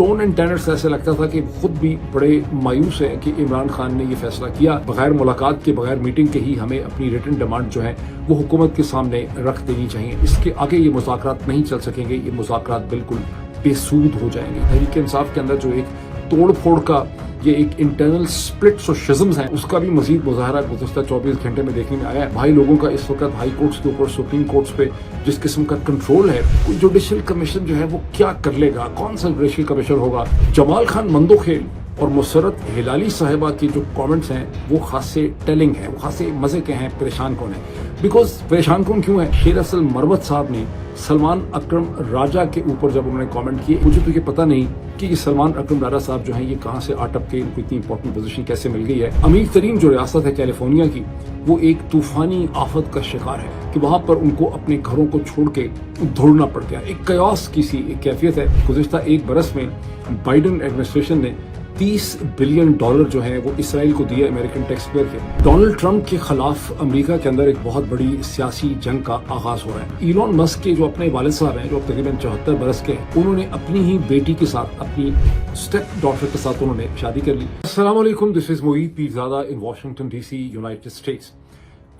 Tone and tenor سے ایسے لگتا تھا کہ خود بھی بڑے مایوس ہیں کہ عمران خان نے یہ فیصلہ کیا بغیر ملاقات کے بغیر میٹنگ کے ہی ہمیں اپنی ریٹن ڈیمانڈ جو ہے وہ حکومت کے سامنے رکھ دینی چاہیے. اس کے آگے یہ مذاکرات نہیں چل سکیں گے, یہ مذاکرات بالکل بے سود ہو جائیں گے. تحریک انصاف کے اندر جو ایک توڑ پھوڑ کا یہ ایک انٹرنل سپلٹس اور شزمز ہیں, اس کا بھی مزید مظاہرہ گزشتہ 24 گھنٹے میں دیکھنے میں آیا ہے. بھائی لوگوں کا اس وقت ہائی کورٹس کے اوپر سپریم کورٹس پہ جس قسم کا کنٹرول ہے, جوڈیشل کمیشن جو ہے وہ کیا کر لے گا, کون سا جوڈیشل کمیشن ہوگا. جمال خان مندوخیل اور مسرت ہلالی صاحبہ کے جو کامنٹس ہیں وہ خاصے ٹیلنگ ہیں, وہ خاصے مزے کے ہیں, پریشان کون ہیں. بیکاز پریشان کون کیوں ہے, شیر اصل مروت صاحب نے سلمان اکرم راجہ کے اوپر جب انہوں نے کامنٹ کیے, مجھے تو یہ پتہ نہیں کہ یہ سلمان اکرم راجہ صاحب جو ہیں یہ کہاں سے اٹپ کے ان کو اتنی امپورٹنٹ پوزیشن کیسے مل گئی ہے. امیر ترین جو ریاست ہے کیلیفورنیا کی, وہ ایک طوفانی آفت کا شکار ہے کہ وہاں پر ان کو اپنے گھروں کو چھوڑ کے دوڑنا پڑ گیا. ایک کیاس کی سی ایک کیفیت ہے. گزشتہ ایک برس میں بائیڈن ایڈمنسٹریشن نے $30 بلین جو ہیں وہ اسرائیل کو دیے امریکن ٹیکس پیئر کے. ڈونلڈ ٹرمپ کے خلاف امریکہ کے اندر ایک بہت بڑی سیاسی جنگ کا آغاز ہو رہا ہے. ایلون مسک کے جو اپنے والد صاحب ہیں جو تقریباً 74 برس کے ہیں, انہوں نے اپنی ہی بیٹی کے ساتھ, اپنی اسٹیپ ڈاٹر کے ساتھ انہوں نے شادی کر لی. السلام علیکم, this is Moeed Pirzada in Washington D C, united states.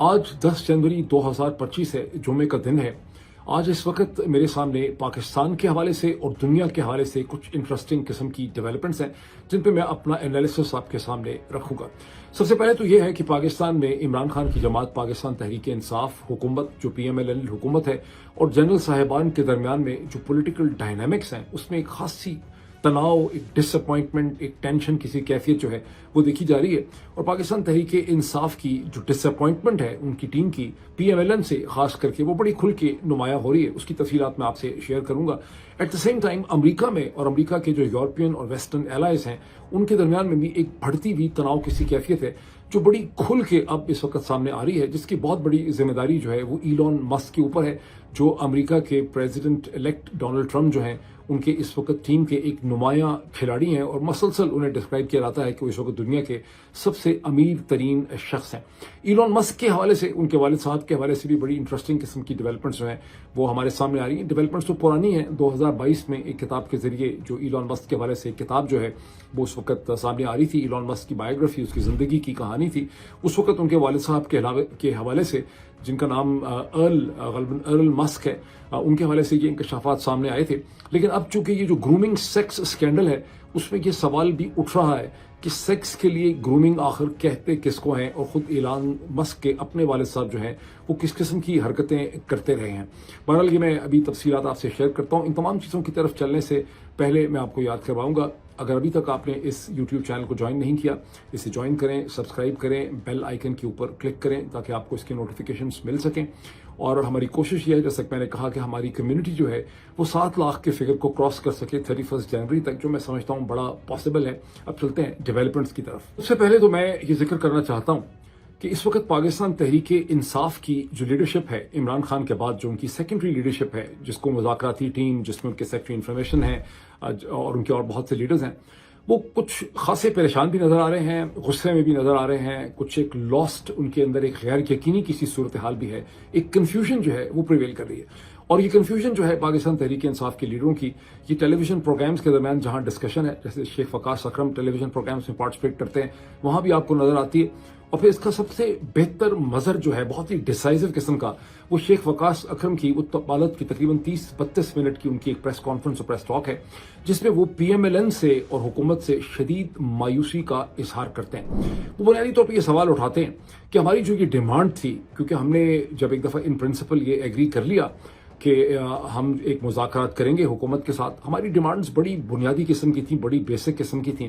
آج 10 جنوری 2025 ہے, جمعے کا دن ہے. آج اس وقت میرے سامنے پاکستان کے حوالے سے اور دنیا کے حوالے سے کچھ انٹرسٹنگ قسم کی ڈیولپمنٹس ہیں جن پہ میں اپنا انالیسس آپ کے سامنے رکھوں گا. سب سے پہلے تو یہ ہے کہ پاکستان میں عمران خان کی جماعت پاکستان تحریک انصاف حکومت جو PMLN حکومت ہے اور جنرل صاحبان کے درمیان میں جو پولیٹیکل ڈائنامکس ہیں اس میں ایک خاصی تناؤ, ایک ڈس اپوائنٹمنٹ, ایک ٹینشن کسی کیفیت جو ہے وہ دیکھی جا رہی ہے. اور پاکستان تحریک انصاف کی جو ڈس اپوائنٹمنٹ ہے ان کی ٹیم کی PMLN سے خاص کر کے, وہ بڑی کھل کے نمایاں ہو رہی ہے. اس کی تفصیلات میں آپ سے شیئر کروں گا. ایٹ دا سیم ٹائم امریکہ میں اور امریکہ کے جو یورپین اور ویسٹرن الائز ہیں ان کے درمیان میں بھی ایک بڑھتی ہوئی تناؤ کسی کیفیت ہے جو بڑی کھل کے اب اس وقت سامنے آ رہی ہے, جس کی بہت بڑی ذمہ داری جو ہے وہ ایلون مسک کے اوپر ہے, جو امریکہ کے پریزیڈنٹ الیکٹ ڈونلڈ ٹرمپ جو ہیں ان کے اس وقت ٹیم کے ایک نمایاں کھلاڑی ہیں اور مسلسل انہیں ڈسکرائب کیا جاتا ہے کہ وہ اس وقت دنیا کے سب سے امیر ترین شخص ہیں. ایلون مسک کے حوالے سے, ان کے والد صاحب کے حوالے سے بھی بڑی انٹرسٹنگ قسم کی ڈیولپمنٹس جو ہیں وہ ہمارے سامنے آ رہی ہیں. ڈیولپمنٹس تو پرانی ہیں, 2022 میں ایک کتاب کے ذریعے جو ایلون مسک کے حوالے سے ایک کتاب جو ہے وہ اس وقت سامنے آ رہی تھی. ایلون مسک کی بایوگرافی, اس کی زندگی کی کہانی تھی. اس وقت ان کے والد صاحب کے حوالے سے, جن کا نام ارل مسک ہے, ان کے حوالے سے یہ انکشافات سامنے آئے تھے. لیکن اب چونکہ یہ جو گرومنگ سیکس اسکینڈل ہے اس میں یہ سوال بھی اٹھ رہا ہے کہ سیکس کے لیے گرومنگ آخر کہتے کس کو ہیں, اور خود ایلون مسک کے اپنے والد صاحب جو ہیں وہ کس قسم کی حرکتیں کرتے رہے ہیں. بہرحال یہ میں ابھی تفصیلات آپ سے شیئر کرتا ہوں. ان تمام چیزوں کی طرف چلنے سے پہلے میں آپ کو یاد کرواؤں گا, اگر ابھی تک آپ نے اس YouTube چینل کو جوائن نہیں کیا, اسے جوائن کریں, سبسکرائب کریں, بیل آئیکن کے اوپر کلک کریں تاکہ آپ کو اس کے نوٹیفیکیشنز مل سکیں. اور ہماری کوشش یہ ہے, جیسے میں نے کہا, کہ ہماری کمیونٹی جو ہے وہ 7 لاکھ کے فگر کو کراس کر سکے 31 جنوری تک, جو میں سمجھتا ہوں بڑا پاسبل ہے. اب چلتے ہیں ڈیولپمنٹس کی طرف. سب سے پہلے تو میں یہ ذکر کرنا چاہتا ہوں کہ اس وقت پاکستان تحریک انصاف کی جو لیڈرشپ ہے عمران خان کے بعد, جو ان کی سیکنڈری لیڈرشپ ہے, جس کو مذاکراتی ٹیم جس میں ان کے سیکٹری انفارمیشن ہیں اور ان کے اور بہت سے لیڈرز ہیں, وہ کچھ خاصے پریشان بھی نظر آ رہے ہیں, غصے میں بھی نظر آ رہے ہیں, کچھ ایک لاسٹ ان کے اندر ایک غیر یقینی کسی صورتحال بھی ہے, ایک کنفیوژن جو ہے وہ پریویل کر رہی ہے. اور یہ کنفیوژن جو ہے پاکستان تحریک انصاف کے لیڈروں کی, یہ ٹیلی ویژن پروگرامز کے درمیان جہاں ڈسکشن ہے, جیسے شیخ وقاص اکرم ٹیلی ویژن پروگرامز میں پارٹیسپیٹ کرتے ہیں, وہاں بھی آپ کو نظر آتی ہے. اور پھر اس کا سب سے بہتر مظہر جو ہے بہت ہی ڈیسائزو قسم کا, وہ شیخ وقاص اکرم کی عدالت کی تقریباً 30-32 منٹ کی ان کی ایک پریس کانفرنس اور پریس ٹاک ہے, جس میں وہ PMLN سے اور حکومت سے شدید مایوسی کا اظہار کرتے ہیں. وہ بنیادی طور پہ یہ سوال اٹھاتے ہیں کہ ہماری جو یہ ڈیمانڈ تھی, کیونکہ ہم نے جب ایک دفعہ ان پرنسپل یہ ایگری کر لیا کہ ہم ایک مذاکرات کریں گے حکومت کے ساتھ, ہماری ڈیمانڈز بڑی بنیادی قسم کی تھیں, بڑی بیسک قسم کی تھیں.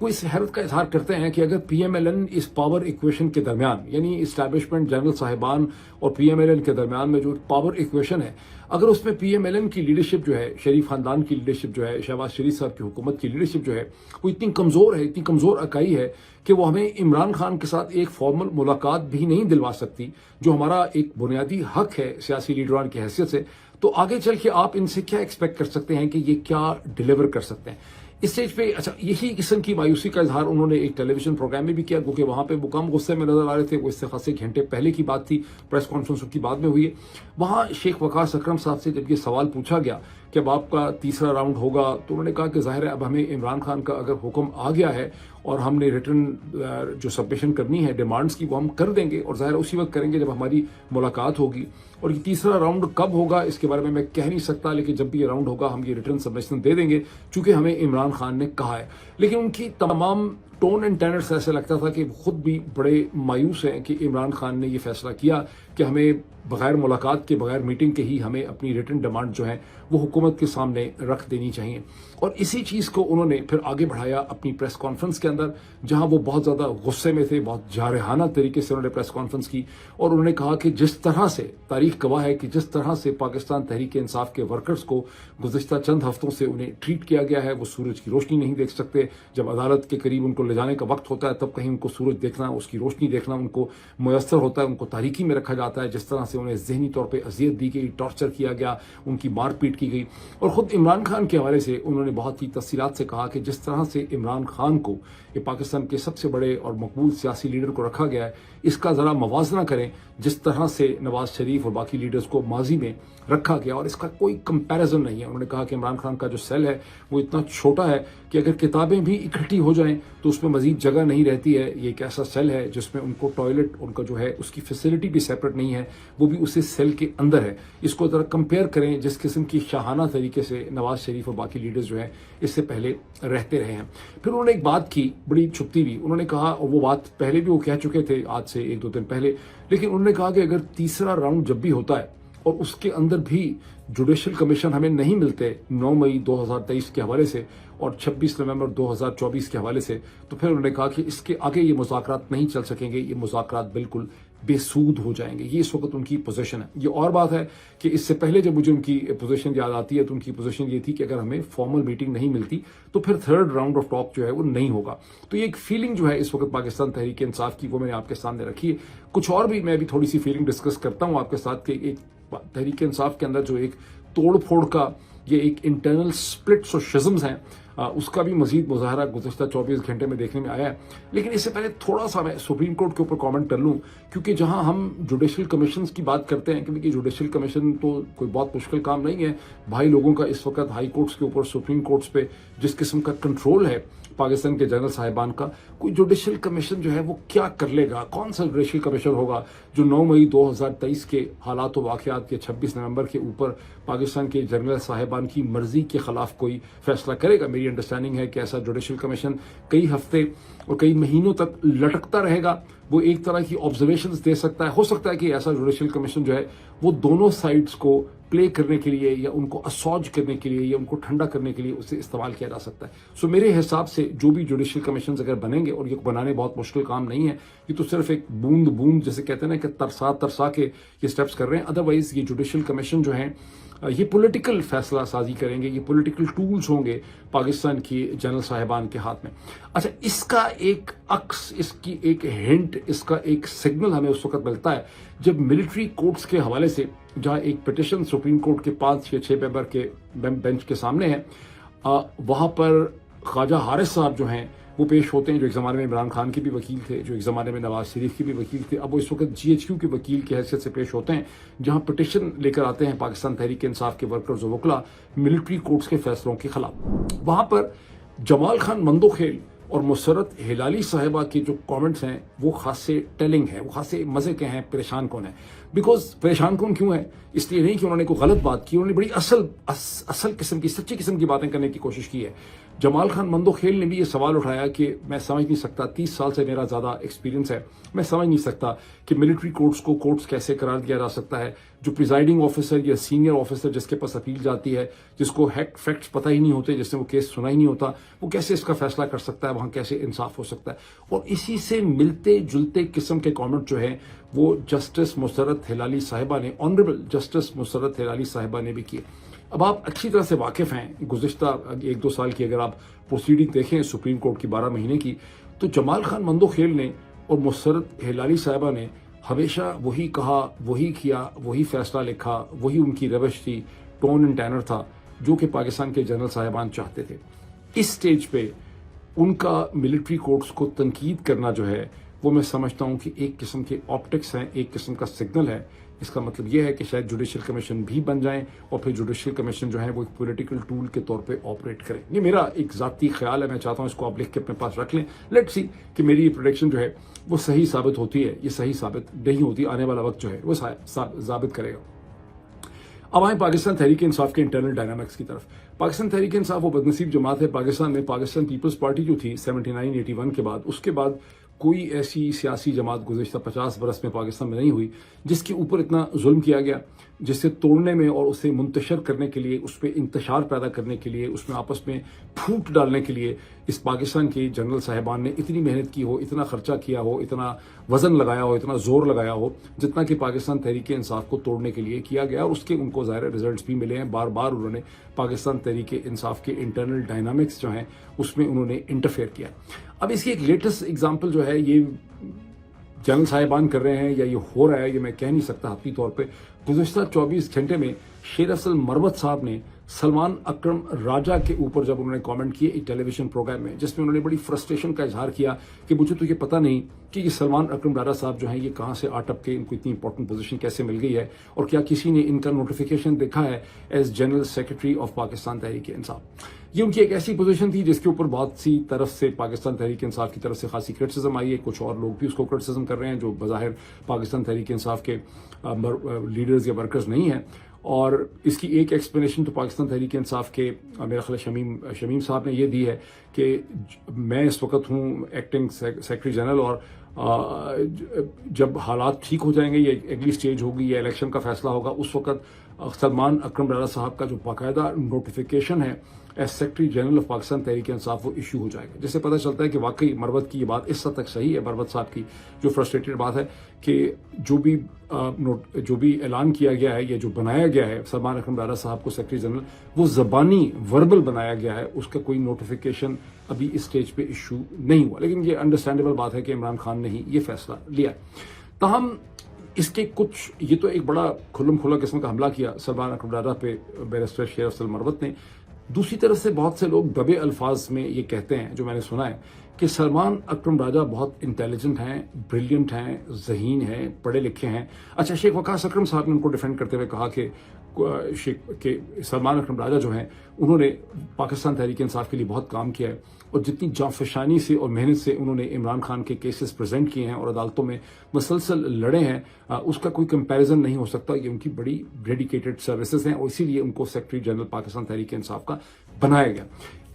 وہ اس حیرت کا اظہار کرتے ہیں کہ اگر PMLN اس پاور ایکویشن کے درمیان, یعنی اسٹیبلشمنٹ جنرل صاحبان اور PMLN کے درمیان میں جو پاور ایکویشن ہے, اگر اس میں PMLN کی لیڈرشپ جو ہے, شریف خاندان کی لیڈرشپ جو ہے, شہباز شریف صاحب کی حکومت کی لیڈرشپ جو ہے, وہ اتنی کمزور ہے, اتنی کمزور اکائی ہے کہ وہ ہمیں عمران خان کے ساتھ ایک فارمل ملاقات بھی نہیں دلوا سکتی, جو ہمارا ایک بنیادی حق ہے سیاسی لیڈران کی حیثیت سے, تو آگے چل کے آپ ان سے کیا ایکسپیکٹ کر سکتے ہیں کہ یہ کیا ڈیلیور کر سکتے ہیں. इस स्टेज पे अच्छा यही किस्म की मायूसी का इजहार उन्होंने एक टेलीविजन प्रोग्राम में भी किया, क्योंकि वहां पे वो कम गुस्से में नजर आ रहे थे। वो इससे खासे घंटे पहले की बात थी, प्रेस कॉन्फ्रेंस उनकी बाद में हुई है। वहां शेख वकास अकरम साहब से जब ये सवाल पूछा गया कि अब आपका तीसरा राउंड होगा, तो उन्होंने कहा कि जाहिर है अब हमें इमरान खान का अगर हुक्म आ गया है और हमने रिटर्न जो सबमिशन करनी है डिमांड्स की, वो हम कर देंगे, और जाहिर है उसी वक्त करेंगे जब हमारी मुलाकात होगी। और ये तीसरा राउंड कब होगा इसके बारे में मैं कह नहीं सकता, लेकिन जब भी ये राउंड होगा हम ये रिटर्न सबमिशन दे देंगे, चूंकि हमें इमरान खान ने कहा है। लेकिन उनकी तमाम टोन एंड टेनर से ऐसा लगता था कि खुद भी बड़े मायूस हैं कि इमरान खान ने ये फैसला किया कि हमें बगैर मुलाकात के, बगैर मीटिंग के ही हमें अपनी रिटर्न डिमांड जो है वो हुकूमत के सामने रख देनी चाहिए। और इसी चीज़ को उन्होंने फिर आगे बढ़ाया अपनी प्रेस कॉन्फ्रेंस के अंदर, जहां वो बहुत ज़्यादा गुस्से में थे, बहुत जारहाना तरीके से उन्होंने प्रेस कॉन्फ्रेंस की। और उन्होंने कहा कि जिस तरह से तारीख गवाह है कि जिस तरह से पाकिस्तान तहरीक इंसाफ के वर्कर्स को गुज़िश्ता चंद हफ्तों से उन्हें ट्रीट किया गया है, वो सूरज की रोशनी नहीं देख सकते। जब अदालत के करीब उनको ले जाने का वक्त होता है तब कहीं उनको सूरज देखना, उसकी रोशनी देखना उनको मुयस्सर होता है, उनको तारीकी में रखा जाता है। जिस तरह से उन्हें जहनी तौर पर अजियत दी गई, टॉर्चर किया गया, उनकी मारपीट की गई। और खुद इमरान खान के हवाले से उन्होंने बहुत ही तफसीलात से कहा कि जिस तरह से इमरान खान को ये पाकिस्तान के सबसे बड़े और मकबूल सियासी लीडर को रखा गया है, इसका ज़रा मवाजना करें जिस तरह से नवाज शरीफ और बाकी लीडर्स को माजी में रखा गया, और इसका कोई कंपैरिजन नहीं है। उन्होंने कहा कि इमरान खान का जो सेल है वो इतना छोटा है कि अगर किताबें भी इकट्ठी हो जाएं तो उसमें मजीद जगह नहीं रहती है। ये एक ऐसा सेल है जिसमें उनको टॉयलेट, उनका जो है उसकी फैसिलिटी भी सेपरेट नहीं है, वो भी उसी सेल के अंदर है। इसको ज़रा कंपेयर करें जिस किस्म की शाहाना तरीके से नवाज शरीफ और बाकी लीडर्स जो है इससे पहले रहते रहे हैं। फिर उन्होंने एक बात की बड़ी छुपती हुई, उन्होंने कहा, और वो बात पहले भी वो कह चुके थे आज से 1-2 दिन पहले, लेकिन उन्होंने कहा कि अगर तीसरा राउंड जब भी होता है और उसके अंदर भी जुडिशल कमीशन हमें नहीं मिलते 9 मई 2023 के हवाले से और 26 नवंबर 2024 के हवाले से, तो फिर उन्होंने कहा कि इसके आगे ये मुज़ाकरात नहीं चल सकेंगे, ये मुज़ाकरात बिल्कुल बेसूद हो जाएंगे। ये इस वक्त उनकी पोजीशन है। ये और बात है कि इससे पहले जब मुझे उनकी पोजीशन याद आती है तो उनकी पोजीशन ये थी कि अगर हमें फॉर्मल मीटिंग नहीं मिलती तो फिर थर्ड राउंड ऑफ टॉक जो है वो नहीं होगा। तो ये एक फीलिंग जो है इस वक्त पाकिस्तान तहरीक इंसाफ की, वो मैंने आपके सामने रखी है। कुछ और भी मैं भी थोड़ी सी फीलिंग डिस्कस करता हूँ आपके साथ कि एक तहरीक इंसाफ के अंदर जो एक तोड़ फोड़ का ये एक इंटरनल स्प्लिट्स और शिज़म्स हैं, उसका भी मजीद मुजाहरा गुज़श्ता 24 घंटे में देखने में आया है। लेकिन इससे पहले थोड़ा सा मैं सुप्रीम कोर्ट के ऊपर कमेंट कर लूँ, क्योंकि जहां हम जुडिशल कमीशन की बात करते हैं, क्योंकि जुडिशल कमीशन तो कोई बहुत मुश्किल काम नहीं है भाई। लोगों का इस वक्त हाई कोर्ट्स के ऊपर, सुप्रीम कोर्ट्स पे जिस किस्म का कंट्रोल है पाकिस्तान के जनरल साहिबान का, कोई जुडिशल कमीशन जो है वो क्या कर लेगा? कौन सा जुडिशल कमीशन होगा जो 9 मई 2023 के हालात व वाक़यात के 26 नवंबर के ऊपर पाकिस्तान के जनरल साहिबान की मर्जी के खिलाफ कोई फैसला करेगा? मेरी अंडरस्टैंडिंग है कि ऐसा जुडिशल कमीशन कई हफ्ते और कई महीनों तक लटकता रहेगा। वो एक तरह की ऑब्जर्वेशंस दे सकता है। हो सकता है कि ऐसा जुडिशल कमीशन जो है वो दोनों साइड्स को प्ले करने के लिए या उनको असॉज करने के लिए या उनको ठंडा करने के लिए उसे इस्तेमाल किया जा सकता है। सो मेरे हिसाब से जो भी जुडिशल कमीशन अगर बनेंगे, और ये बनाने बहुत मुश्किल काम नहीं है, ये तो सिर्फ एक बूंद बूंद जैसे कहते हैं ना कि तरसा तरसा के ये स्टेप्स कर रहे हैं। अदरवाइज ये जुडिशल कमीशन जो है ये पॉलिटिकल फैसला साजी करेंगे, ये पॉलिटिकल टूल्स होंगे पाकिस्तान की जनरल साहिबान के हाथ में। अच्छा, इसका एक अक्स, इसकी एक हिंट, इसका एक सिग्नल हमें उस वक्त मिलता है जब मिलिट्री कोर्ट्स के हवाले से, जहां एक पिटिशन सुप्रीम कोर्ट के 5 या 6 मेंबर के बेंच के सामने है, वहां पर ख्वाजा हारिस साहब जो हैं वो पेश होते हैं, जो एक ज़माने में इमरान खान के भी वकील थे, जो एक ज़माने में नवाज शरीफ के भी वकील थे। अब वो इस वक्त GHQ के वकील की हैसियत से पेश होते हैं, जहां पिटिशन लेकर आते हैं पाकिस्तान तहरीक इंसाफ के वर्कर्स और वकला मिलिट्री कोर्ट्स के फैसलों के खिलाफ। वहां पर जमाल खान मंदोखेल और मुसरत हिलाली साहिबा के जो कमेंट्स हैं वो खासे टेलिंग है, वो खासे मजे के हैं। परेशान कौन है? बिकॉज परेशान कौन क्यों है? इसलिए नहीं कि उन्होंने कोई गलत बात की, उन्होंने बड़ी असल किस्म की, सच्ची किस्म की बातें करने की कोशिश की है। जमाल खान मंदोखेल ने भी ये सवाल उठाया कि मैं समझ नहीं सकता, 30 साल से मेरा ज़्यादा एक्सपीरियंस है, मैं समझ नहीं सकता कि मिलिट्री कोर्ट्स को कोर्ट्स कैसे करार दिया जा सकता है। जो प्रिजाइडिंग ऑफिसर या सीनियर ऑफिसर जिसके पास अपील जाती है, जिसको फैक्ट्स पता ही नहीं होते, जिसने वो केस सुना ही नहीं होता, वो कैसे इसका फैसला कर सकता है? वहाँ कैसे इंसाफ हो सकता है? और इसी से मिलते जुलते किस्म के कॉमेंट जो है वो जस्टिस मुसरत हिलाली साहिबा ने, ऑनरेबल जस्टिस मुसरत हिलाली साहिबा ने भी किए। अब आप अच्छी तरह से वाकिफ हैं, गुज़िश्ता 1-2 साल की अगर आप प्रोसीडिंग देखें सुप्रीम कोर्ट की 12 महीने की, तो जमाल खान मंदोखेल ने और मुसरत हिलाली साहिबा ने हमेशा वही कहा, वही किया, वही फैसला लिखा, वही उनकी रवश थी, टोन एंड टैनर था जो कि पाकिस्तान के जनरल साहिबान चाहते थे। इस स्टेज पे उनका मिलिट्री कोर्ट्स को तनकीद करना जो है वो मैं समझता हूं कि एक किस्म के ऑप्टिक्स हैं, एक किस्म का सिग्नल है। इसका मतलब यह है कि शायद जुडिशियल कमीशन भी बन जाएं और फिर जुडिशियल कमीशन जो है वो एक पॉलिटिकल टूल के तौर पे ऑपरेट करे। ये मेरा एक ज़ाती ख्याल है, मैं चाहता हूं इसको आप लिख के अपने पास रख लें। लेट्स सी कि मेरी ये प्रोडिक्शन जो है वो सही साबित होती है, ये सही साबित नहीं होती, आने वाला वक्त जो है वो साबित करेगा। अब आए पाकिस्तान तहरीक इंसाफ के इंटरनल डायनामिक्स की तरफ। पाकिस्तान तहरीक इंसाफ वो बदनसीब जमात है पाकिस्तान में, पाकिस्तान पीपल्स पार्टी जो थी 79-81 के बाद, उसके बाद कोई ऐसी सियासी जमात गुज़िश्ता 50 बरस में पाकिस्तान में नहीं हुई जिसके ऊपर इतना जुल्म किया गया, जिसे तोड़ने में और उसे मुंतशर करने के लिए, उस पर इंतशार पैदा करने के लिए, उसमें आपस में फूट डालने के लिए इस पाकिस्तान के जनरल साहिबान ने इतनी मेहनत की हो, इतना खर्चा किया हो, इतना वजन लगाया हो, इतना जोर लगाया हो, जितना कि पाकिस्तान तहरीक इंसाफ को तोड़ने के लिए किया गया। और उसके उनको ज़ाहिर रिजल्ट्स भी मिले हैं। बार बार उन्होंने पाकिस्तान तहरीक इंसाफ के इंटरनल डायनामिक्स जो हैं उसमें उन्होंने इंटरफेयर किया। अब इसकी एक लेटेस्ट एग्जाम्पल जो है, ये जनरल साहिबान कर रहे हैं या ये हो रहा है, ये मैं कह नहीं सकता हकीकी तौर पे। गुज़िश्ता 24 घंटे में शेर अफजल मरवत साहब ने सलमान अकरम राजा के ऊपर जब उन्होंने कमेंट किए एक टेलीविजन प्रोग्राम में, जिसमें उन्होंने बड़ी फ्रस्ट्रेशन का इजहार किया कि मुझे तो ये पता नहीं कि ये सलमान अकरम राजा साहब जो हैं ये कहाँ से आटप के इनको इतनी इंपॉर्टेंट पोजीशन कैसे मिल गई है, और क्या किसी ने इनका नोटिफिकेशन देखा है as general secretary of Pakistan Tehreek Insaf. ये उनकी एक ऐसी पोजीशन थी जिसके ऊपर बहुत सी तरफ से पाकिस्तान तहरीक इंसाफ की तरफ से खासी क्रिटिसिज्म आई है। कुछ और लोग भी उसको क्रिटिसिज्म कर रहे हैं जो बज़ाहिर पाकिस्तान तहरीक इंसाफ के लीडर्स या वर्कर्स नहीं हैं। और इसकी एक एक्सप्लेनेशन तो पाकिस्तान तहरीक इंसाफ के मेरा ख्याल शमीम साहब ने ये दी है कि मैं इस वक्त हूँ एक्टिंग सेक्रेटरी जनरल, और जब हालात ठीक हो जाएंगे, ये अगली स्टेज होगी या इलेक्शन का फैसला होगा, उस वक्त सलमान अकरम राजा साहब का जो बाकायदा नोटिफिकेशन है as secretary general of Pakistan Tehreek Insaf वो इशू हो जाएगा। जिससे पता चलता है कि वाकई मरवत की ये बात इस हद तक सही है, मरवत साहब की जो फ्रस्ट्रेटेड बात है कि जो भी ऐलान किया गया है, ये जो बनाया गया है सलमान अकरम राजा साहब को सेक्रेटरी जनरल, वो ज़बानी वर्बल बनाया गया है, उसका कोई नोटिफिकेशन अभी इस स्टेज पे इशू नहीं हुआ। लेकिन ये अंडरस्टैंडेबल बात है कि इमरान खान ने ही ये फैसला लिया। ताहम इसके कुछ, ये तो एक बड़ा खुल्लम खुला किस्म का हमला किया सलमान अकरम राजा पे बैरिस्टर शेर अफजल मरवत ने। दूसरी तरफ से बहुत से लोग दबे अल्फाज में ये कहते हैं, जो मैंने सुना है, कि सलमान अकरम राजा बहुत इंटेलिजेंट हैं, ब्रिलियंट हैं, ज़हीन हैं, पढ़े लिखे हैं। अच्छा, शेख वकास अकरम साहब ने उनको डिफेंड करते हुए कहा कि सलमान अकरम राजा जो हैं उन्होंने पाकिस्तान तहरीक इंसाफ के लिए बहुत काम किया है, और जितनी जांफशानी से और मेहनत से उन्होंने इमरान खान के केसेस प्रेजेंट किए हैं और अदालतों में मुसलसल लड़े हैं, उसका कोई कंपैरिजन नहीं हो सकता। ये उनकी बड़ी डेडिकेटेड सर्विसेज हैं और इसीलिए उनको सेक्रेटरी जनरल पाकिस्तान तहरीक इंसाफ का बनाया गया।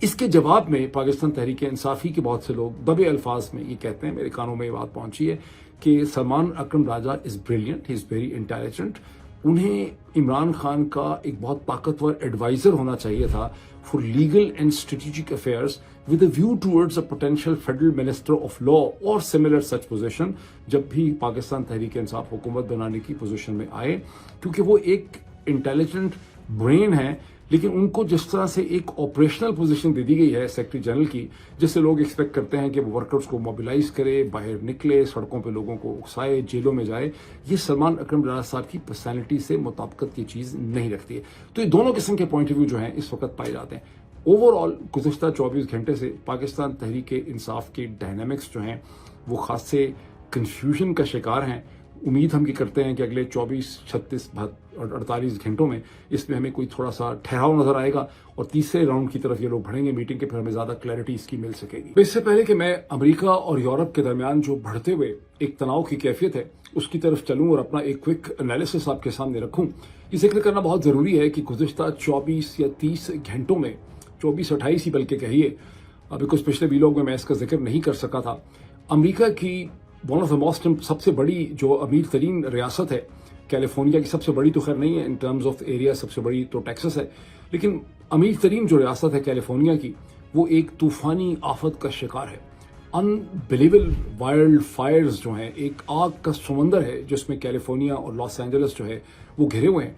इसके जवाब में पाकिस्तान तहरीक इंसाफ ही के बहुत से लोग दबे अल्फाज में ये कहते हैं, मेरे कानों में ये बात पहुंची है कि Salman Akram Raja is brilliant, he is very intelligent. उन्हें इमरान खान का एक बहुत ताकतवर एडवाइजर होना चाहिए था for legal and strategic affairs with a view towards a potential federal minister of law or similar such position जब भी पाकिस्तान तहरीक इंसाफ हुकूमत बनाने की पोजीशन में आए, क्योंकि वो एक इंटेलिजेंट ब्रेन है। लेकिन उनको जिस तरह से एक ऑपरेशनल पोजीशन दे दी गई है सेक्रेटरी जनरल की, जिससे लोग एक्सपेक्ट करते हैं कि वो वर्कर्स को मोबिलाइज करे, बाहर निकले, सड़कों पे लोगों को उकसाए, जेलों में जाए, ये सलमान अकरम राजा साहब की पर्सनैलिटी से मुताबिकत की चीज़ नहीं रखती है। तो ये दोनों किस्म के पॉइंट ऑफ व्यू जो हैं इस वक्त पाए जाते हैं। ओवरऑल गुज़िश्ता 24 घंटे से पाकिस्तान तहरीक इंसाफ के डायनामिक्स जो हैं वो खासे कन्फ्यूजन का शिकार हैं। उम्मीद हम ये करते हैं कि अगले 24, 36 और 48 घंटों में इसमें हमें कोई थोड़ा सा ठहराव नजर आएगा और तीसरे राउंड की तरफ ये लोग बढ़ेंगे मीटिंग के, फिर हमें ज़्यादा क्लैरिटी इसकी मिल सकेगी। तो इससे पहले कि मैं अमेरिका और यूरोप के दरमियान जो बढ़ते हुए एक तनाव की कैफियत है उसकी तरफ चलूँ और अपना एक क्विक एनालिसिस आपके सामने रखूँ, ये जिक्र करना बहुत ज़रूरी है कि गुज़िश्ता 24 या 30 घंटों में, 24-28 ही बल्कि कहिए, बिकॉज पिछले वीलॉग में मैं इसका जिक्र नहीं कर सका था, अमेरिका की वन ऑफ द मोस्ट, सबसे बड़ी जो अमीर तरीन रियासत है, कैलिफोर्निया की सबसे बड़ी तो खैर नहीं है इन टर्म्स ऑफ एरिया, सबसे बड़ी तो टेक्सास है, लेकिन अमीर तरीन जो रियासत है कैलिफोर्निया की, वो एक तूफानी आफत का शिकार है। अनबिलीवेबल वाइल्ड फायर्स जो हैं, एक आग का समंदर है जिसमें कैलिफोर्निया और लॉस एंजलिस जो है वो घिरे हुए हैं।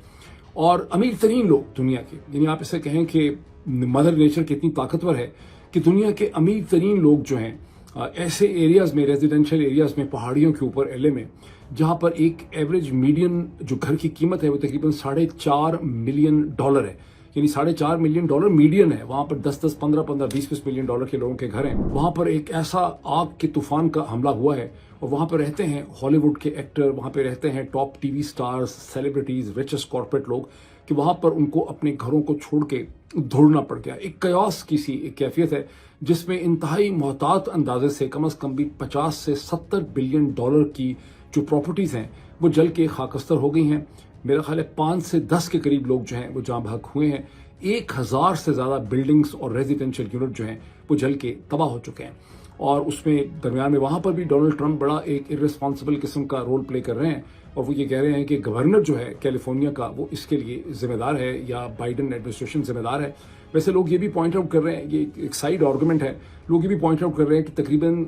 और अमीर तरीन लोग दुनिया के, यानी आप इसे कहें कि मदर नेचर कितनी ताकतवर है कि दुनिया के अमीर तरीन लोग जो हैं ऐसे एरियाज में, रेजिडेंशियल एरियाज में, पहाड़ियों के ऊपर एलए में, जहां पर एक एवरेज मीडियन जो घर की कीमत है वो तकरीबन $4.5 मिलियन है, یعنی $4.5 ملین میڈین ہے, وہاں پر 10, 15, 20 ملین ڈالر کے لوگوں کے گھر ہیں. وہاں پر ایک ایسا آگ کے طوفان کا حملہ ہوا ہے, اور وہاں پہ رہتے ہیں ہالی ووڈ کے ایکٹر, وہاں پہ رہتے ہیں top T V stars, celebrities, richest corporate لوگ, کہ وہاں پر ان کو اپنے گھروں کو چھوڑ کے دھوڑنا پڑ گیا. ایک کیاس کی سی ایک کیفیت ہے جس میں انتہائی محتاط اندازے سے کم از کم بھی 50 سے 70 بلین ڈالر کی جو پراپرٹیز ہیں وہ جل کے خاکستر ہو گئی ہیں. میرا خیال ہے 5 سے 10 کے قریب لوگ جو ہیں وہ جاں بحق ہوئے ہیں. 1000 سے زیادہ بلڈنگز اور ریزیڈینشیل یونٹ جو ہیں وہ جل کے تباہ ہو چکے ہیں. اور اس میں درمیان میں وہاں پر بھی ڈونلڈ ٹرمپ بڑا ایک ارسپانسبل قسم کا رول پلے کر رہے ہیں, اور وہ یہ کہہ رہے ہیں کہ گورنر جو ہے کیلیفورنیا کا وہ اس کے لیے ذمہ دار ہے, یا بائیڈن ایڈمنسٹریشن ذمہ دار ہے. ویسے لوگ یہ بھی پوائنٹ آؤٹ کر رہے ہیں, یہ ایک سائیڈ آرگومنٹ ہے, لوگ یہ بھی پوائنٹ آؤٹ کر رہے ہیں کہ تقریباً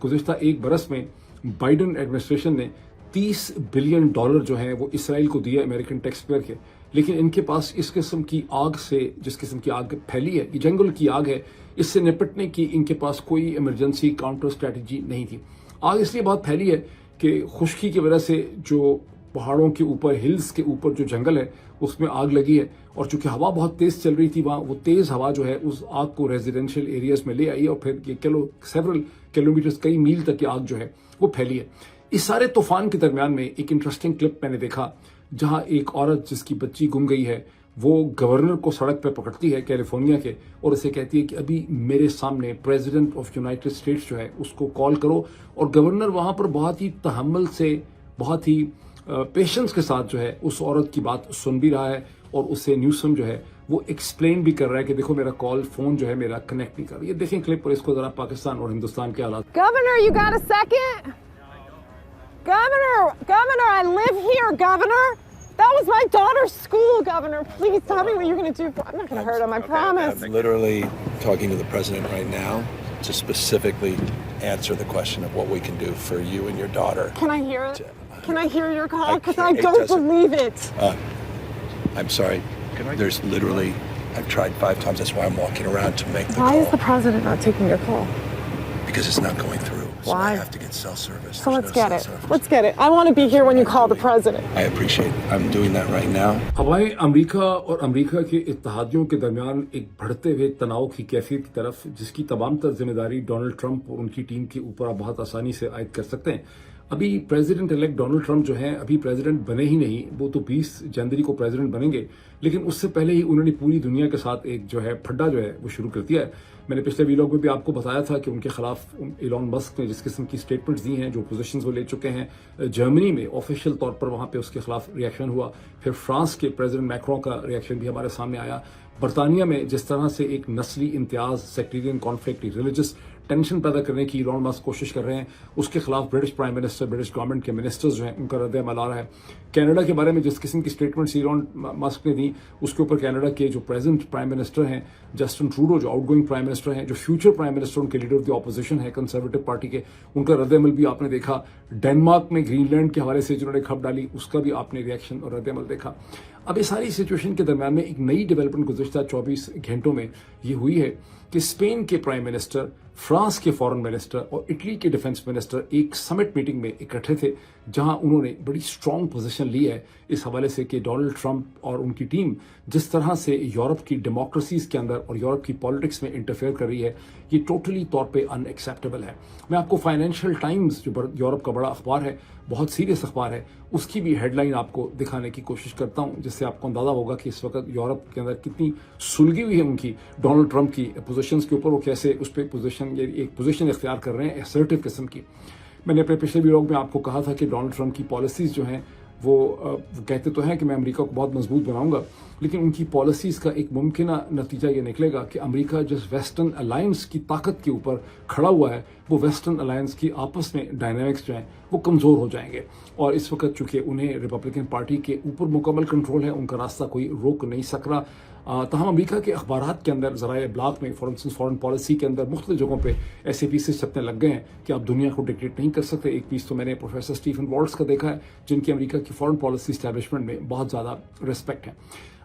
گزشتہ ایک برس میں بائیڈن ایڈمنسٹریشن نے $30 بلین جو ہیں وہ اسرائیل کو دیے امریکن ٹیکس پیئر کے, لیکن ان کے پاس اس قسم کی آگ سے, جس قسم کی آگ پھیلی ہے, یہ جنگل کی آگ ہے, اس سے نپٹنے کی ان کے پاس کوئی ایمرجنسی کاؤنٹر اسٹریٹجی نہیں تھی. آگ اس لیے بہت پھیلی ہے کہ خشکی کی وجہ سے جو پہاڑوں کے اوپر, ہلز کے اوپر جو جنگل ہے اس میں آگ لگی ہے, اور چونکہ ہوا بہت تیز چل رہی تھی وہاں, وہ تیز ہوا جو ہے اس آگ کو ریزیڈینشیل ایریاز میں لے آئی, اور پھر یہ سیورل کلومیٹرز, کئی میل تک یہ آگ جو ہے وہ پھیلی ہے. اس سارے طوفان کے درمیان میں ایک انٹرسٹنگ کلپ میں نے دیکھا جہاں ایک عورت جس کی بچی گم گئی ہے وہ گورنر کو سڑک پہ پکڑتی ہے کیلیفورنیا کے, اور اسے کہتی ہے کہ ابھی میرے سامنے پریزیڈنٹ آف یونائٹڈ اسٹیٹس جو ہے اس کو کال کرو, اور گورنر وہاں پر بہت ہی تحمل سے, بہت ہی پیشنس کے ساتھ جو ہے اس عورت کی بات سن بھی رہا ہے, اور اسے نیوسم جو ہے وہ ایکسپلین بھی کر رہا ہے کہ دیکھو میرا کال فون جو ہے میرا کنیکٹ نہیں کر رہا. یہ دیکھیں کلپ, اور اس کو ذرا پاکستان اور ہندوستان کے حالات. Governor, you got a second? Governor, I live here, Governor. That was my daughter's school, Governor. Please tell me what you're going to do. I'm not going to hurt him, I promise. I'm literally talking to the president right now to specifically answer the question of what we can do for you and your daughter. Can I hear it? Can I hear your call? Because I can't. It don't doesn't- believe it. I'm sorry. There's literally, I've tried 5 times. That's why I'm walking around to make the Why call. is the president not taking your call? Because it's not going through. So Why? I have to get cell service. So There's let's no get cell it. service. Let's get it. I want to be here when you call the president. I appreciate it. I'm doing that right now. ہوائیں امریکہ اور امریکہ کے اتحادیوں کے درمیان ایک بڑھتے ہوئے تناؤ کی کیفیت کی طرف, جس کی تمام تر ذمہ داری ڈونلڈ ٹرمپ اور ان کی ٹیم کے اوپر آپ بہت آسانی سے عائد کر سکتے ہیں. ابھی پریزیڈنٹ الیکٹ ڈونلڈ ٹرمپ جو ہیں ابھی پریزیڈنٹ بنے ہی نہیں, وہ تو 20 جنوری کو پریزیڈنٹ بنیں گے, لیکن اس سے پہلے ہی انہوں نے پوری دنیا کے ساتھ ایک جو ہے پھڈا جو ہے وہ شروع کر دیا ہے. میں نے پچھلے ویلاگ میں بھی آپ کو بتایا تھا کہ ان کے خلاف ایلون مسک نے جس قسم کی سٹیٹمنٹس دی ہیں, جو پوزیشنز وہ لے چکے ہیں, جرمنی میں آفیشیل طور پر وہاں پہ اس کے خلاف ریئیکشن ہوا, پھر فرانس کے پریزیڈنٹ میکرون کا ریئیکشن بھی ہمارے سامنے آیا, برطانیہ میں جس طرح سے ایک نسلی امتیاز, سیکٹیرین کانفلکٹ, ریلیجس ٹینشن پیدا کرنے کی ایلون مسک کوشش کر رہے ہیں, اس کے خلاف British prime minister, British government کے منسٹرز جو ہیں ان کا رد عمل آ رہا ہے. کینیڈا کے بارے میں جس قسم کی سٹیٹمنٹس ایلون مسک نے دی, اس کے اوپر کینیڈا کے جو پریزنٹ پرائم منسٹر ہیں جسٹن ٹروڈو, جو آؤٹ گوئنگ پرائم منسٹر ہیں, جو فیوچر پرائم منسٹر ان کے لیڈر آف دی اپوزیشن ہے کنسرویٹو پارٹی کے, ان کا رد عمل بھی آپ نے دیکھا. ڈینمارک میں گرین لینڈ کے حوالے سے جنہوں نے کھپ ڈالی, اس کا بھی آپ نے ریئیکشن اور رد عمل دیکھا. اب اس ساری سچویشن کے درمیان میں ایک نئی ڈیولپمنٹ گزشتہ 24 گھنٹوں میں یہ ہوئی ہے کہ اسپین کے پرائم منسٹر, فرانس کے فارن منسٹر اور اٹلی کے ڈیفنس منسٹر ایک سمٹ میٹنگ میں اکٹھے تھے, جہاں انہوں نے بڑی اسٹرانگ پوزیشن لی ہے اس حوالے سے کہ ڈونلڈ ٹرمپ اور ان کی ٹیم جس طرح سے یورپ کی ڈیموکریسیز کے اندر اور یورپ کی پالیٹکس میں انٹرفیئر کر رہی ہے, یہ ٹوٹلی طور پہ ان ایکسیپٹیبل ہے. میں آپ کو فائنینشیل ٹائمز, جو یورپ کا بڑا اخبار ہے, بہت سیریس اخبار ہے, اس کی بھی ہیڈ لائن آپ کو دکھانے کی کوشش کرتا ہوں, جس سے آپ کو اندازہ ہوگا کہ اس وقت یورپ کے اندر کتنی سلگی ہوئی ہے ان کی ڈونلڈ ٹرمپ کی پوزیشنز کے اوپر, وہ کیسے اس پہ ایک پوزیشن اختیار کر رہے ہیں ایسرٹیو قسم کی. میں نے اپنے پچھلے ویلاگ میں آپ کو کہا تھا کہ ڈونلڈ ٹرمپ کی پالیسیز جو ہیں وہ کہتے تو ہیں کہ میں امریکہ کو بہت مضبوط بناؤں گا, لیکن ان کی پالیسیز کا ایک ممکنہ نتیجہ یہ نکلے گا کہ امریکہ جس ویسٹرن الائنس کی طاقت کے اوپر کھڑا ہوا ہے, وہ ویسٹرن الائنس کی آپس میں ڈائنامکس جو ہیں وہ کمزور ہو جائیں گے. اور اس وقت چونکہ انہیں ریپبلکن پارٹی کے اوپر مکمل کنٹرول ہے, ان کا راستہ کوئی روک نہیں سک رہا. تاہم امریکہ کے اخبارات کے اندر, ذرائع ابلاغ میں, فار انسٹنس فارن پالیسی کے اندر مختلف جگہوں پہ ایسے پیسز چھپنے لگ گئے ہیں کہ آپ دنیا کو ڈکٹیٹ نہیں کر سکتے. ایک پیس تو میں نے پروفیسر اسٹیفن والٹس کا دیکھا ہے, جن کی امریکہ کی فارن پالیسی اسٹیبلشمنٹ میں بہت زیادہ ریسپیکٹ ہے.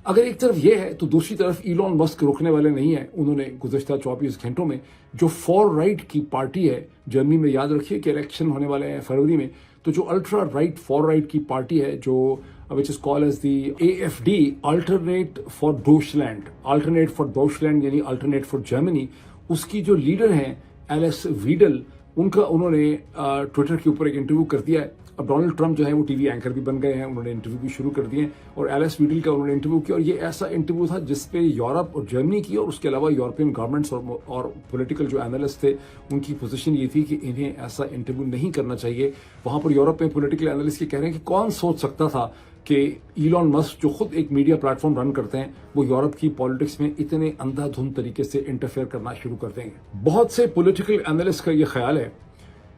اگر ایک طرف یہ ہے تو دوسری طرف ایلون مسک روکنے والے نہیں ہیں. انہوں نے گزشتہ 24 گھنٹوں میں جو فار رائٹ کی پارٹی ہے جرمنی میں, یاد رکھیے کہ الیکشن ہونے والے ہیں فروری میں, تو جو الٹرا رائٹ فار رائٹ کی پارٹی ہے جو which is called as the AFD, Alternate for Deutschland, यानी Alternate for Germany. उसकी जो लीडर हैं एलिस वीडल, उनका उन्होंने ट्विटर के ऊपर एक इंटरव्यू कर दिया है. अब डोनाल्ड ट्रंप जो है वो टीवी एंकर भी बन गए हैं, उन्होंने इंटरव्यू भी शुरू कर दिए और एलिस वीडल का उन्होंने इंटरव्यू किया. और ये ऐसा इंटरव्यू था जिसपे यूरोप और जर्मनी की और उसके अलावा यूरोपियन गवर्नमेंट्स और पॉलिटिकल जो एनालिस्ट थे उनकी पोजीशन ये थी कि इन्हें ऐसा इंटरव्यू नहीं करना चाहिए. वहां पर यूरोप में पॉलिटिकल एनालिस्ट ये कह रहे हैं कि कौन सोच सकता था कि इलॉन मस्क जो खुद एक मीडिया प्लेटफॉर्म रन करते हैं वो यूरोप की पॉलिटिक्स में इतने अंधाधुंध तरीके से इंटरफेयर करना शुरू कर देंगे. बहुत से पॉलिटिकल एनालिस्ट का ये ख्याल है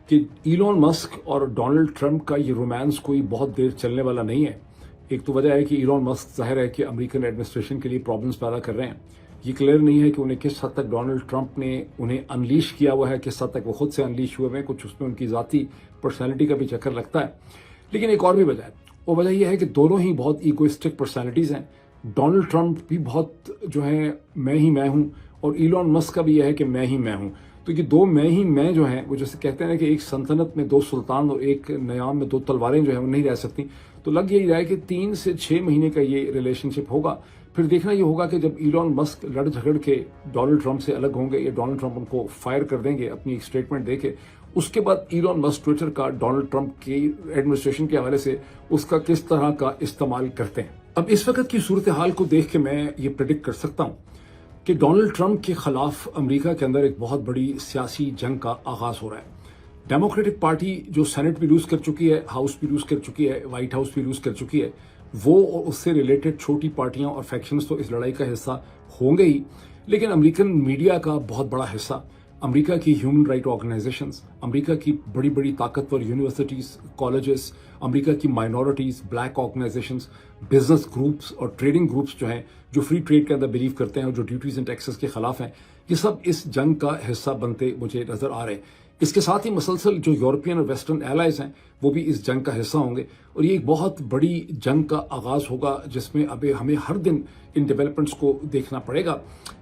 कि इलॉन मस्क और डोनाल्ड ट्रंप का ये रोमांस कोई बहुत देर चलने वाला नहीं है. एक तो वजह है कि इलॉन मस्क जाहिर है कि अमेरिकन एडमिनिस्ट्रेशन के लिए प्रॉब्लम्स पैदा कर रहे हैं. ये क्लियर नहीं है कि उन्हें किस हद तक डोनाल्ड ट्रंप ने उन्हें अनलीश किया हुआ है, किस हद तक वो खुद से अनलीश हुए हैं. कुछ उसमें उनकी जाती पर्सनैलिटी का भी चक्कर लगता है. लेकिन एक और भी वजह है, वो वजह यह है कि दोनों ही बहुत ईगोइस्टिक पर्सनैलिटीज हैं. डोनाल्ड ट्रंप भी बहुत जो है मैं ही मैं हूं और इलॉन मस्क का भी यह है कि मैं ही मैं हूं. तो ये दो मैं ही मैं जो हैं वो जैसे कहते हैं कि एक सल्तनत में दो सुल्तान और एक नयाम में दो तलवारें जो है वो नहीं रह सकती. तो लग यही रहा है कि 3 से 6 महीने का ये रिलेशनशिप होगा. फिर देखना ये होगा कि जब इलॉन मस्क लड़ झगड़ के डोनाल्ड ट्रंप से अलग होंगे या डोनाल्ड ट्रंप उनको फायर कर देंगे अपनी एक स्टेटमेंट देके, उसके बाद इलॉन मस्क ट्विटर का डोनाल्ड ट्रंप की एडमिनिस्ट्रेशन के हवाले से उसका किस तरह का इस्तेमाल करते हैं. अब इस वक्त की सूरत हाल को देख के मैं ये प्रेडिक्ट कर सकता हूं कि डोनाल्ड ट्रंप के खिलाफ अमेरिका के अंदर एक बहुत बड़ी सियासी जंग का आगाज हो रहा है. डेमोक्रेटिक पार्टी जो सेनेट भी लूज कर चुकी है, हाउस भी लूज कर चुकी है, व्हाइट हाउस भी लूज कर चुकी है, वो और उससे रिलेटेड छोटी पार्टियां और फैक्शंस तो इस लड़ाई का हिस्सा होंगे ही. लेकिन अमेरिकन मीडिया का बहुत बड़ा हिस्सा, अमेरिका की ह्यूमन राइट ऑर्गेनाइजेशंस, अमेरिका की बड़ी बड़ी ताकतवर यूनिवर्सिटीज, कॉलेजेस, अमेरिका की minorities, black organisations, business groups और ट्रेडिंग ग्रुप्स जो हैं जो फ्री ट्रेड के अंदर बिलीव करते हैं और जो ड्यूटीज एंड टैक्सेस के खिलाफ हैं, ये सब इस जंग का हिस्सा बनते मुझे नजर आ रहे हैं. इसके साथ ही मसलसल जो यूरोपियन और वेस्टर्न एलाइज हैं वो भी इस जंग का हिस्सा होंगे और ये एक बहुत बड़ी जंग का आगाज होगा जिसमें अब हमें हर दिन इन डेवलपमेंट्स को देखना पड़ेगा.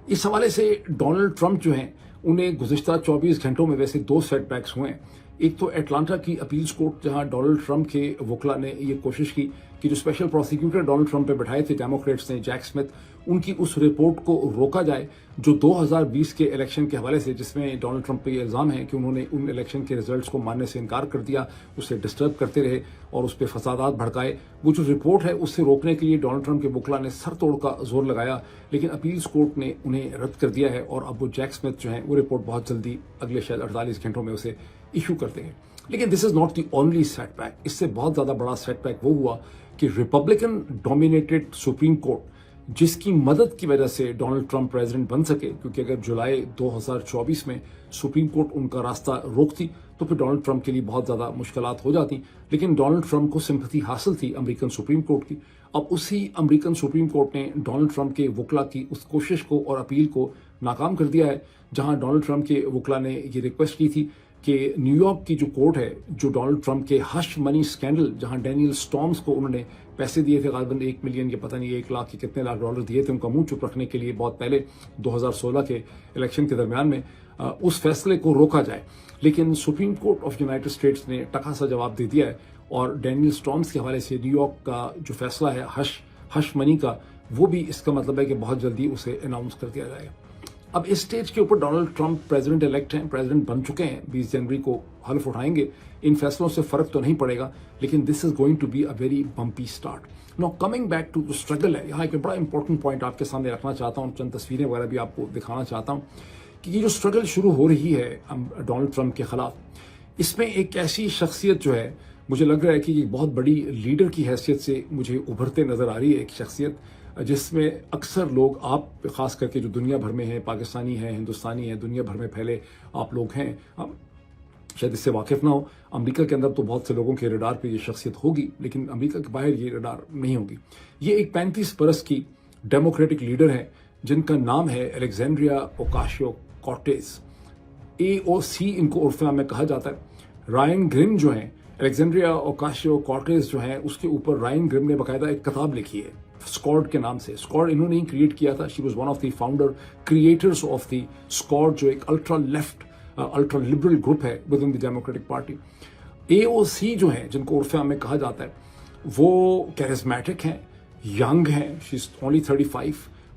इस हवाले से डोनाल्ड ट्रंप जो हैं उन्हें गुज़िश्ता 24 घंटों में वैसे 2 सेटबैक्स हुए हैं. एक तो एटलांटा की अपील्स कोर्ट जहां डोनाल्ड ट्रंप के वकला ने ये कोशिश की कि जो स्पेशल प्रोसिक्यूटर डोनाल्ड ट्रंप पे बैठाए थे डेमोक्रेट्स ने, जैक स्मिथ, उनकी उस रिपोर्ट को रोका जाए जो 2020 के इलेक्शन के हवाले से, जिसमें डोनाल्ड ट्रंप पे ये इल्ज़ाम है कि उन्होंने उन इलेक्शन के रिजल्ट्स को मानने से इनकार कर दिया, उसे डिस्टर्ब करते रहे और उस पर फसादात भड़काए. वो जो रिपोर्ट है उससे रोकने के लिए डोनाल्ड ट्रंप के वकला ने सर तोड़ का जोर लगाया, लेकिन अपील्स कोर्ट ने उन्हें रद्द कर दिया है और अब वो जैक स्मिथ जो है वो रिपोर्ट बहुत जल्दी अगले शायद 48 घंटों में उसे इशू कर देंगे. लेकिन this is not the only setback. इससे बहुत ज्यादा बड़ा सेटबैक वो हुआ कि रिपब्लिकन डोमिनेटेड सुप्रीम कोर्ट, जिसकी मदद की वजह से डोनाल्ड ट्रंप प्रेसिडेंट बन सके, क्योंकि अगर जुलाई 2024 में सुप्रीम कोर्ट उनका रास्ता रोकती तो फिर डोनाल्ड ट्रंप के लिए बहुत ज्यादा मुश्किलात हो जाती. लेकिन डोनाल्ड ट्रंप को सिंपैथी हासिल थी अमेरिकन सुप्रीम कोर्ट की. अब उसी अमेरिकन सुप्रीम कोर्ट ने डोनाल्ड ट्रंप के वकला की उस कोशिश को और अपील को नाकाम कर दिया है, जहां डोनाल्ड ट्रंप के वकला ने ये रिक्वेस्ट की थी कि न्यूयॉर्क की जो कोर्ट है, जो डोनाल्ड ट्रंप के हश मनी स्कैंडल, जहां डैनियल स्टॉर्म्स को उन्होंने पैसे दिए थे गालिबन 1 मिलियन या पता नहीं 1 लाख के कितने लाख डॉलर दिए थे उनका मुंह चुप रखने के लिए बहुत पहले 2016 के इलेक्शन के दरमियान में, उस फैसले को रोका जाए. लेकिन supreme court of United states ने टका सा जवाब दे दिया है और डैनियल स्टॉर्म्स के हवाले से न्यूयॉर्क का जो फैसला है हश मनी का, वो भी इसका मतलब है कि बहुत जल्दी उसे अनाउंस कर दिया जाएगा. अब इस स्टेज के ऊपर डोनाल्ड ट्रंप प्रेसिडेंट इलेक्ट हैं, प्रेसिडेंट बन चुके हैं, 20 जनवरी को हल्फ उठाएंगे. इन फैसलों से फर्क तो नहीं पड़ेगा, लेकिन this is going to be a very bumpy start. Now coming back to the struggle है, यहाँ एक बड़ा इंपॉर्टेंट पॉइंट आपके सामने रखना चाहता हूँ, चंद तस्वीरें वगैरह भी आपको दिखाना चाहता हूँ कि ये जो स्ट्रगल शुरू हो रही है डोनाल्ड ट्रंप के खिलाफ, इसमें एक ऐसी शख्सियत जो है मुझे लग रहा है कि ये बहुत बड़ी लीडर की हैसियत से मुझे उभरते नजर आ रही है. एक शख्सियत जिसमें अक्सर लोग, आप खास करके जो दुनिया भर में हैं, पाकिस्तानी हैं, हिंदुस्तानी हैं, दुनिया भर में फैले आप लोग हैं, शायद इससे वाकिफ ना हो. अमेरिका के अंदर तो बहुत से लोगों के रडार पे ये शख्सियत होगी, लेकिन अमेरिका के बाहर ये रडार नहीं होगी. ये एक 35 बरस की डेमोक्रेटिक लीडर है जिनका नाम है अलेक्जेंड्रिया ओकासियो-कॉर्टेज. AOC इनको उर्फ में कहा जाता है. रायन ग्रिम जो है, अलेक्जेंड्रिया ओकासियो-कॉर्टेज जो है, उसके ऊपर रायन ग्रिम ने बाकायदा एक किताब लिखी है स्क्वाड के नाम से. स्क्वाड इन्होंने ही क्रिएट किया था. She was one of the founder creators of the squad, जो एक ultra left ultra liberal group है with in the democratic party. AOC जो है, जिनको उर्फ में कहा जाता है, وہ कैरिस्मेटिक हैं, यंग हैं, शी इज़ ओनली 35,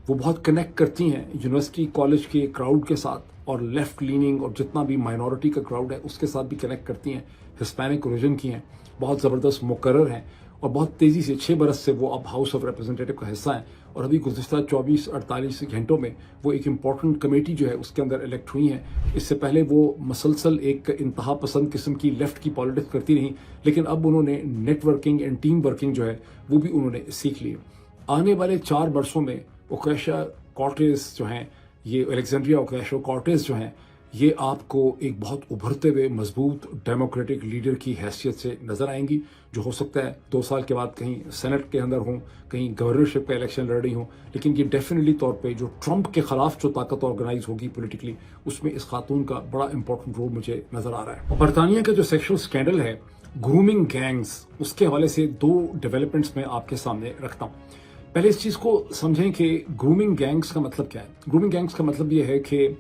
वो बहुत कनेक्ट करती हैं यूनिवर्सिटी कॉलेज के क्राउड के साथ और लेफ्ट लीनिंग और जितना भी माइनॉरिटी का क्राउड है उसके साथ भी कनेक्ट करती हैं, हिस्पैनिक ओरिजिन की हैं, बहुत ज़बरदस्त मुकर्रर हैं और बहुत तेज़ी से 6 बरस से वो अब हाउस ऑफ रिप्रेजेंटेटिव का हिस्सा हैं और अभी गुज़िश्ता 24-48 घंटों में वो एक इम्पॉर्टेंट कमेटी जो है उसके अंदर इलेक्ट हुई हैं। इससे पहले वो मसलसल एक इंतहा पसंद किस्म की लेफ़्ट की पॉलिटिक्स करती रहीं, लेकिन अब उन्होंने नेटवर्किंग एंड टीम वर्किंग जो है वो भी उन्होंने सीख ली। आने वाले 4 वर्षों में ओकेशा कॉर्टेस जो हैं, ये अलेक्जेंड्रिया ओकेशा कॉर्टेस जो हैं, ये आपको एक बहुत उभरते हुए मजबूत डेमोक्रेटिक लीडर की हैसियत से नज़र आएंगी, जो हो सकता है 2 साल के बाद कहीं सेनेट के अंदर हों, कहीं गवर्नरशिप का इलेक्शन लड़ रही हों, लेकिन ये डेफिनेटली तौर पे जो ट्रंप के ख़िलाफ़ जो ताकत ऑर्गेनाइज होगी पॉलिटिकली, उसमें इस खातून का बड़ा इंपॉर्टेंट रोल मुझे नज़र आ रहा है। और बरतानिया का जो सेक्शुअल स्कैंडल है, ग्रूमिंग गैंग्स, उसके हवाले से 2 डेवलपमेंट्स मैं आपके सामने रखता हूँ। पहले इस चीज़ को समझें कि ग्रूमिंग गैंग्स का मतलब क्या है। ग्रूमिंग गैंग्स का मतलब ये है कि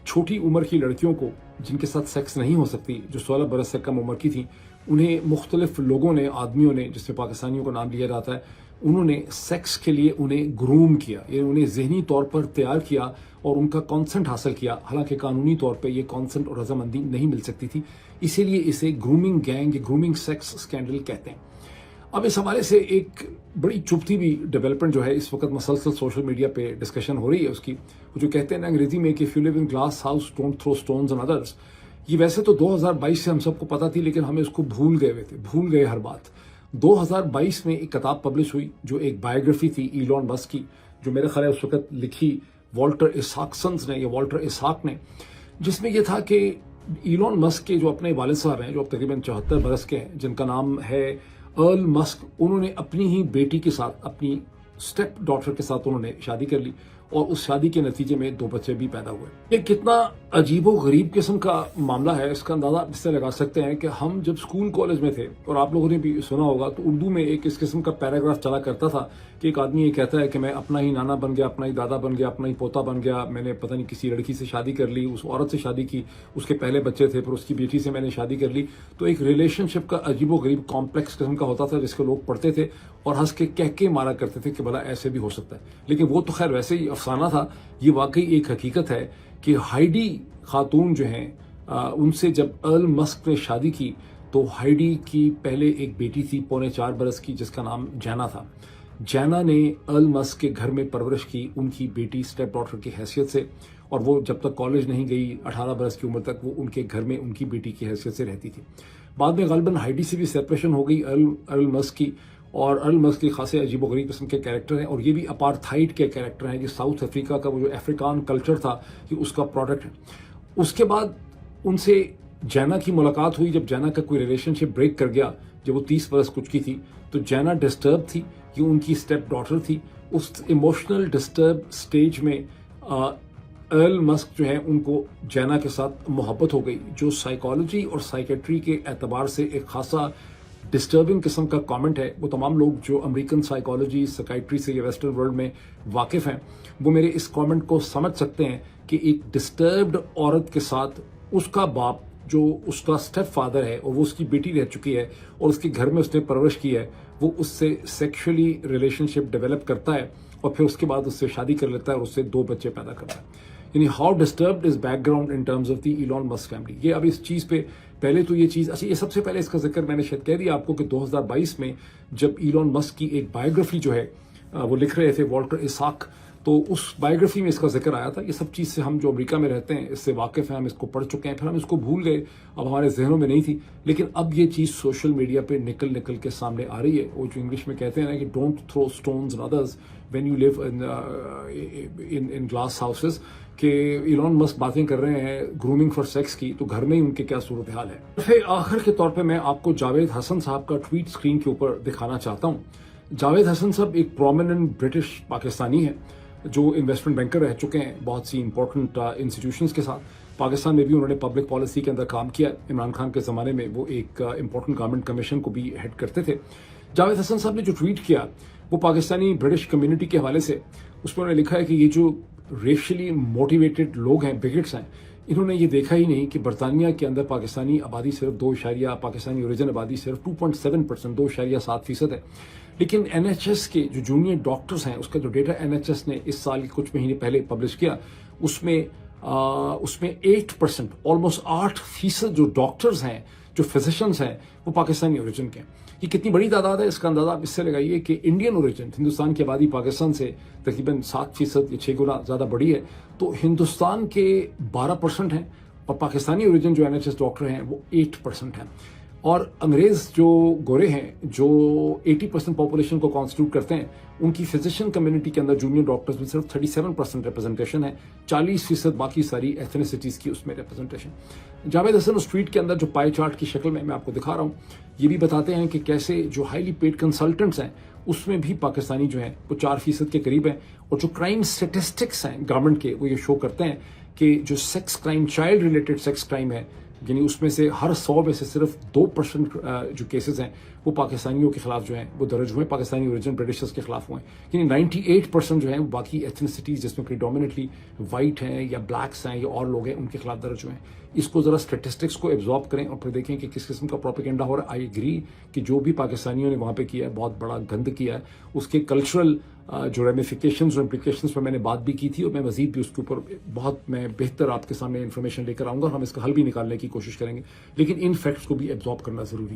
छोटी उम्र की लड़कियों को जिनके साथ सेक्स नहीं हो सकती, जो 16 बरस से कम उम्र की थी, उन्हें मुख्तलिफ लोगों ने, आदमियों ने, जिसमें पाकिस्तानियों का नाम लिया जाता है, उन्होंने सेक्स के लिए उन्हें ग्रूम किया, ये उन्हें जहनी तौर पर तैयार किया और उनका कॉन्सेंट हासिल किया। हालांकि कानूनी तौर पर यह कॉन्सेंट और रजामंदी नहीं मिल सकती थी, इसीलिए इसे grooming gang, grooming sex scandal कहते हैं। अब इस हवाले से एक बड़ी चुभती भी डेवलपमेंट जो है इस वक्त मसलसल सोशल मीडिया पे डिस्कशन हो रही है उसकी, वो जो कहते हैं ना अंग्रेजी में कि if you live in glass house don't throw stones on others. ये वैसे तो 2022 से हम सबको पता थी, लेकिन हम इसको भूल गए हर बात। 2022 में एक किताब पब्लिश हुई जो एक बायोग्राफी थी इलॉन मस्क की, जो मेरे ख्याल उस वक्त लिखी वॉल्टर इसाकसन्स ने, या वॉल्टर इसाक ने, जिसमें यह था कि इलॉन मस्क के जो अपने वालिद साहब हैं, जो अब तकरीबन 74 बरस के हैं, जिनका नाम है अर्ल मस्क, उन्होंने अपनी ही बेटी के साथ, अपनी स्टेप डॉटर के साथ उन्होंने शादी कर ली और उस शादी के नतीजे में 2 बच्चे भी पैदा हुए। ये कितना अजीबो गरीब किस्म का मामला है, इसका अंदाजा इससे लगा सकते हैं कि हम जब स्कूल कॉलेज में थे, और आप लोगों ने भी सुना होगा, तो उर्दू में एक इस किस्म का पैराग्राफ चला करता था कि एक आदमी ये कहता है कि मैं अपना ही नाना बन गया, अपना ही दादा बन गया, अपना ही पोता बन गया, मैंने पता नहीं किसी लड़की से शादी कर ली, उस औरत से शादी की, उसके पहले बच्चे थे, फिर उसकी बेटी से मैंने शादी कर ली। तो एक रिलेशनशिप का अजीबो गरीब कॉम्प्लेक्स किस्म का होता था, जिसके लोग पढ़ते थे और हंस के कह के मारा करते थे कि भला ऐसे भी हो सकता है। लेकिन वो तो खैर वैसे ही अफसाना था, ये वाकई एक हकीकत है कि हाइडी खातून जो हैं, उनसे जब अर्ल मस्क ने शादी की तो हाइडी की पहले एक बेटी थी 4.25 बरस की, जिसका नाम जैना था। जैना ने अर्ल मस्क के घर में परवरिश की, उनकी बेटी स्टेप डॉटर की हैसियत से, और वो जब तक कॉलेज नहीं गई 18 बरस की उम्र तक वो उनके घर में उनकी बेटी की हैसियत से रहती थी। बाद में गालिबन हाइडी से भी सेपरेशन हो गई अर्ल मस्क की, और अर्ल मस्क की खासे अजीबो गरीब किस्म के कैरेक्टर हैं, और ये भी अपार्थाइड के कैरेक्टर हैं, ये साउथ अफ्रीका का वो जो अफ्रीकान कल्चर था कि उसका प्रोडक्ट है। उसके बाद उनसे जैना की मुलाकात हुई, जब जैना का कोई रिलेशनशिप ब्रेक कर गया, जब वो 30 बरस कुछ की थी, तो जैना डिस्टर्ब थी, ये उनकी स्टेप डॉटर थी। उस इमोशनल डिस्टर्ब स्टेज में अर्ल मस्क जो है उनको जैना के साथ मोहब्बत हो गई, जो साइकोलॉजी और साइकेट्री के एतबार से एक खासा डिस्टर्बिंग किस्म का कमेंट है। वो तमाम लोग जो अमेरिकन साइकोलॉजी साइकेट्री से या वेस्टर्न वर्ल्ड में वाकिफ़ हैं, वो मेरे इस कमेंट को समझ सकते हैं कि एक डिस्टर्ब्ड औरत के साथ उसका बाप, जो उसका स्टेप फादर है और वो उसकी बेटी रह चुकी है और उसके घर में उसने परवरिश की है, वो उससे सेक्सुअली रिलेशनशिप डेवलप करता है और फिर उसके बाद उससे शादी कर लेता है और उससे 2 बच्चे पैदा करता है। यानी how disturbed is background in terms of the Elon Musk family. ये अब इस चीज़ पे पहले तो ये चीज़, अच्छा ये सबसे पहले इसका जिक्र मैंने शायद कह दिया आपको कि 2022 में जब इलॉन मस्क की एक बायोग्राफी जो है वो लिख रहे थे वॉल्टर इसाक, तो उस बायोग्राफी में इसका जिक्र आया था। ये सब चीज़ से हम जो अमेरिका में रहते हैं इससे वाकिफ़ हैं, हम इसको पढ़ चुके हैं, फिर हम इसको भूल गए, अब हमारे जहनों में नहीं थी, लेकिन अब ये चीज़ सोशल मीडिया पे निकल के सामने आ रही है। वो जो इंग्लिश में कहते हैं ना कि don't throw stones on others when you live in glass houses, कि इलॉन मस्क बातें कर रहे हैं ग्रूमिंग फॉर सेक्स की, तो घर में ही उनके क्या सूरत हाल है। फिर आखिर के तौर पे मैं आपको जावेद हसन साहब का ट्वीट स्क्रीन के ऊपर दिखाना चाहता हूँ। जावेद हसन साहब एक प्रोमिनेंट ब्रिटिश पाकिस्तानी है जो इन्वेस्टमेंट बैंकर रह चुके हैं बहुत सी इंपॉर्टेंट इंस्टीट्यूशंस के साथ। पाकिस्तान में भी उन्होंने पब्लिक पॉलिसी के अंदर काम किया। इमरान खान के ज़माने में वो एक इंपॉर्टेंट गवर्नमेंट कमीशन को भी हेड करते थे। जावेद हसन साहब ने जो ट्वीट किया वो पाकिस्तानी ब्रिटिश कम्युनिटी के हवाले से, उसमें उन्होंने लिखा है कि ये जो रेशियली मोटिवेटेड लोग हैं, बिगेट्स हैं, انہوں نے یہ دیکھا ہی نہیں کہ برطانیہ کے اندر پاکستانی آبادی صرف پاکستانی اوریجن آبادی صرف 2.7%، 2.7% ہے، لیکن این ایچ ایس کے جو جونیئر ڈاکٹرز ہیں اس کا جو ڈیٹا این ایچ ایس نے اس سال کچھ مہینے پہلے پبلش کیا، اس میں 8%، آلموسٹ 8% جو ڈاکٹرز ہیں، جو فزیشنز ہیں، وہ پاکستانی اوریجن کے ہیں۔ یہ کتنی بڑی تعداد ہے، اس کا اندازہ آپ اس سے لگائیے کہ انڈین اوریجن، ہندوستان کی آبادی پاکستان سے تقریباً 7% یا 6 گنا زیادہ بڑی ہے، تو ہندوستان کے 12% ہیں اور پاکستانی اوریجن جو این ایچ ایس ڈاکٹر ہیں وہ 8% ہیں۔ اور انگریز جو گورے ہیں، جو 80% پاپولیشن کو کانسٹیٹیوٹ کرتے ہیں، ان کی فزیشین کمیونٹی کے اندر جونیئر ڈاکٹرز میں صرف 37% ریپرزنٹیشن ہے، 40% باقی ساری ایتھنیسٹیز کی اس میں ریپرزنٹیشن۔ جاوید حسن اسٹریٹ کے اندر جو پائی چارٹ کی شکل میں آپ کو دکھا رہا ہوں، یہ بھی بتاتے ہیں کہ کیسے جو ہائیلی پیڈ کنسلٹنٹس ہیں اس میں بھی پاکستانی جو ہیں وہ 4% کے قریب ہیں، اور جو کرائم اسٹیٹسٹکس ہیں گورنمنٹ کے وہ یہ شو کرتے ہیں کہ جو sex crime, child related sex crime ہے، یعنی اس میں سے ہر 100 میں سے صرف 2% جو کیسز ہیں وہ پاکستانیوں کے خلاف جو ہیں وہ درج ہوئے، پاکستانی اوریجن برٹشرز کے خلاف ہوئے ہیں، یعنی 98% جو ہیں وہ باقی ایتھنیسٹیز جس میں پریڈومیننٹلی وائٹ ہیں یا بلیکس ہیں یا اور لوگ ہیں ان کے خلاف درج ہوئے ہیں۔ اس کو ذرا اسٹیٹسٹکس کو ایبزارب کریں اور پھر دیکھیں کہ کس قسم کا پروپیگنڈا ہو رہا ہے۔ آئی ایگری کہ جو بھی پاکستانیوں نے وہاں پہ کیا ہے بہت بڑا گند کیا ہے، اس کے کلچرل جو ریمیفیکیشنز اور امپلیکیشنز پر میں نے بات بھی کی تھی، اور میں مزید بھی اس کے اوپر بہت بہتر آپ کے سامنے انفارمیشن لے کر آؤں گا اور ہم اس کا حل بھی نکالنے کی کوشش کریں گے، لیکن ان فیکٹس کو بھی ایبزارب کرنا ضروری ہے۔